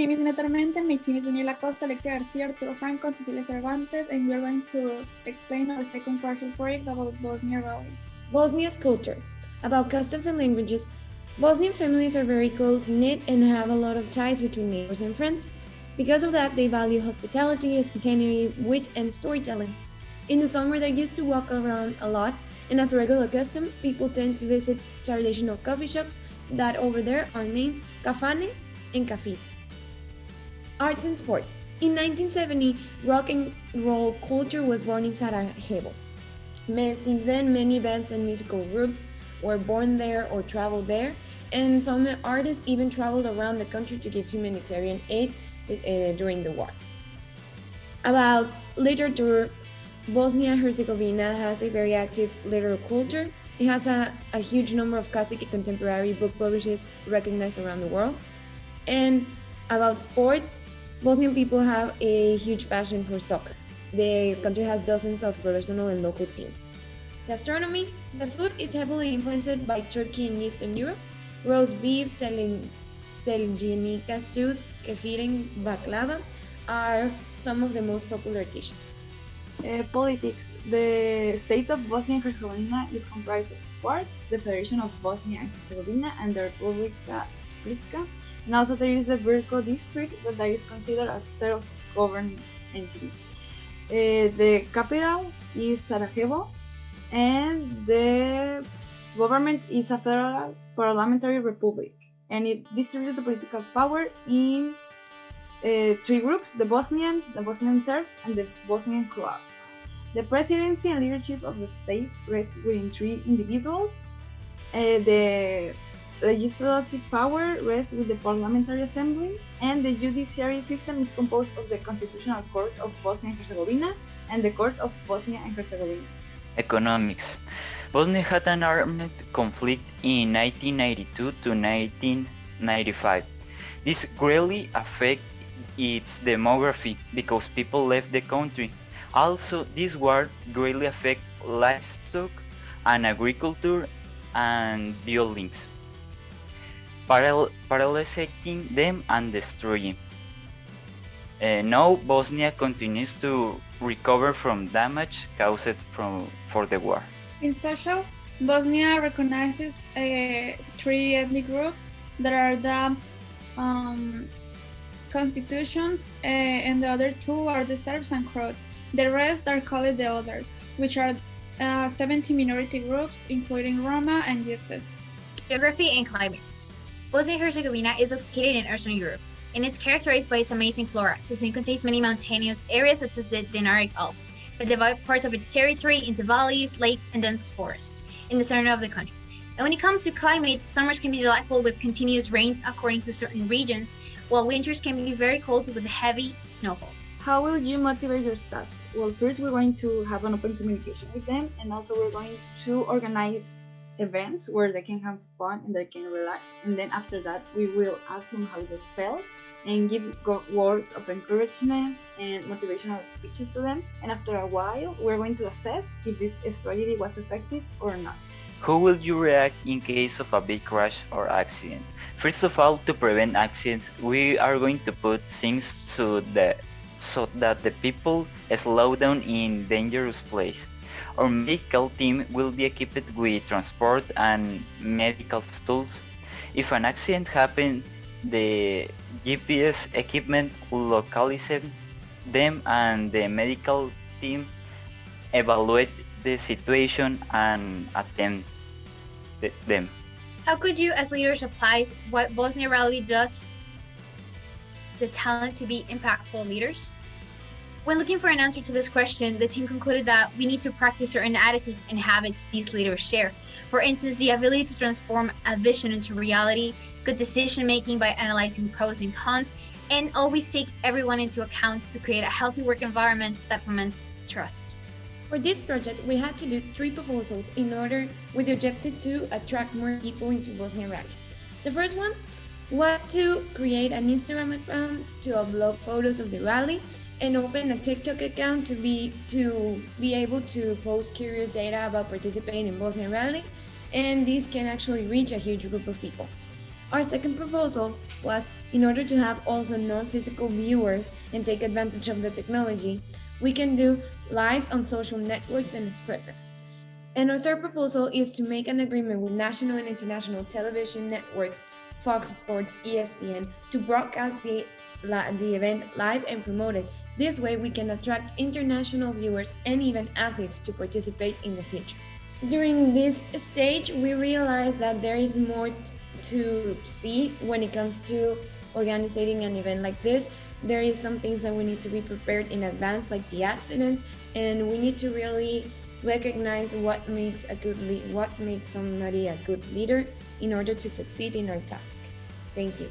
name is Janeth Armenta, my team is Daniela, Acosta, Alexia, Garcia, Arturo, Franco, Cecilia, Cervantes, and we are going to explain our second partial project about Bosnia-Rally. Bosnia's culture. About customs and languages, Bosnian families are very close-knit and have a lot of ties between neighbors and friends. Because of that, they value hospitality, spontaneity, wit, and storytelling. In the summer, they used to walk around a lot, and as a regular custom, people tend to visit traditional coffee shops that over there are named kafane and cafes. Arts and sports. In 1970, rock and roll culture was born in Sarajevo. Since then, many bands and musical groups were born there or traveled there, and some artists even traveled around the country to give humanitarian aid during the war. About literature, Bosnia-Herzegovina has a very active literary culture. It has a huge number of classic and contemporary book publishers recognized around the world. And about sports, Bosnian people have a huge passion for soccer. The country has dozens of professional and local teams. Gastronomy, the food is heavily influenced by Turkey and Eastern Europe. Roast beef, Seljenika stews, kefir and baklava are some of the most popular dishes. Politics. The state of Bosnia and Herzegovina is comprised of two parts, the Federation of Bosnia and Herzegovina and the Republika Srpska, and also there is the Brčko district that is considered a self-governed entity. The capital is Sarajevo, and the government is a federal parliamentary republic, and it distributes the political power in three groups: the Bosnian Serbs, and the Bosnian Croats. The presidency and leadership of the state rests within three individuals. The legislative power rests with the Parliamentary Assembly, and the judiciary system is composed of the Constitutional Court of Bosnia and Herzegovina and the Court of Bosnia and Herzegovina. Economics. Bosnia had an armed conflict in 1992 to 1995. This greatly affected its demography because people left the country. Also, this war greatly affected livestock and agriculture and buildings, paralyzing them and destroying. Now Bosnia continues to recover from damage caused for the war. In social, Bosnia recognizes three ethnic groups that are the Constitutions, and the other two are the Serbs and Croats. The rest are called the others, which are 70 minority groups, including Roma and Gypsies. Geography and climate. Bosnia-Herzegovina is located in Eastern Europe, and it's characterized by its amazing flora, since it contains many mountainous areas such as the Dinaric Alps, that divide parts of its territory into valleys, lakes, and dense forests in the center of the country. And when it comes to climate, summers can be delightful with continuous rains according to certain regions, while winters can be very cold with heavy snowfalls. How will you motivate your staff? Well, first we're going to have an open communication with them, and also we're going to organize events where they can have fun and they can relax. And then after that, we will ask them how they felt and give words of encouragement and motivational speeches to them. And after a while, we're going to assess if this strategy was effective or not. How will you react in case of a big crash or accident? First of all, to prevent accidents, we are going to put things so that the people slow down in dangerous place. Our medical team will be equipped with transport and medical tools. If an accident happens, the GPS equipment localizes them and the medical team evaluate the situation and attend them. How could you, as leaders, apply what Bosnia-Rally does, the talent to be impactful leaders? When looking for an answer to this question, the team concluded that we need to practice certain attitudes and habits these leaders share. For instance, the ability to transform a vision into reality, good decision-making by analyzing pros and cons, and always take everyone into account to create a healthy work environment that foments trust. For this project, we had to do 3 proposals in order with the objective to attract more people into Bosnia-Rally. The first one was to create an Instagram account to upload photos of the rally and open a TikTok account to be able to post curious data about participating in Bosnia Rally, and this can actually reach a huge group of people. Our second proposal was, in order to have also non-physical viewers and take advantage of the technology, we can do lives on social networks and spread them. And our third proposal is to make an agreement with national and international television networks, Fox Sports, ESPN, to broadcast the event live and promote it. This way, we can attract international viewers and even athletes to participate in the future. During this stage, we realized that there is more to see when it comes to organizing an event like this. There is some things that we need to be prepared in advance, like the accidents, and we need to really recognize what makes somebody a good leader in order to succeed in our task. Thank you.